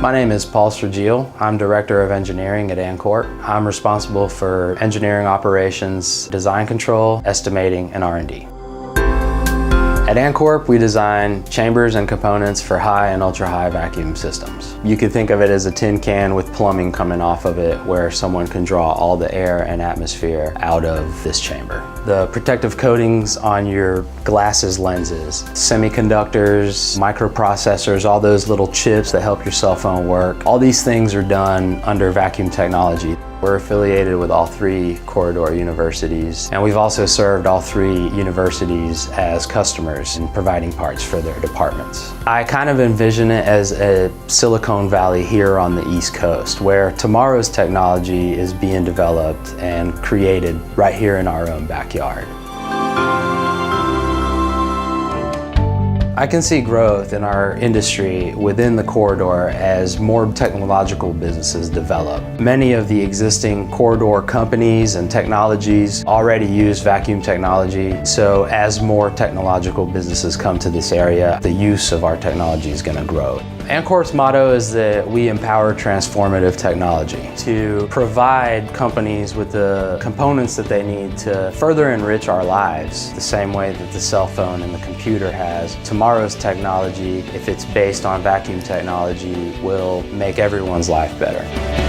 My name is Paul Sergile. I'm Director of Engineering at ANCORP. I'm responsible for engineering operations, design control, estimating, and R&D. At ANCORP, we design chambers and components for high and ultra-high vacuum systems. You could think of it as a tin can with plumbing coming off of it where someone can draw all the air and atmosphere out of this chamber. The protective coatings on your glasses lenses, semiconductors, microprocessors, all those little chips that help your cell phone work, all these things are done under vacuum technology. We're affiliated with all three corridor universities, and we've also served all three universities as customers in providing parts for their departments. I kind of envision it as a Silicon Valley here on the East Coast, where tomorrow's technology is being developed and created right here in our own backyard. I can see growth in our industry within the corridor as more technological businesses develop. Many of the existing corridor companies and technologies already use vacuum technology, so as more technological businesses come to this area, the use of our technology is going to grow. ANCORP's motto is that we empower transformative technology to provide companies with the components that they need to further enrich our lives the same way that the cell phone and the computer has. Tomorrow's technology, if it's based on vacuum technology, will make everyone's life better.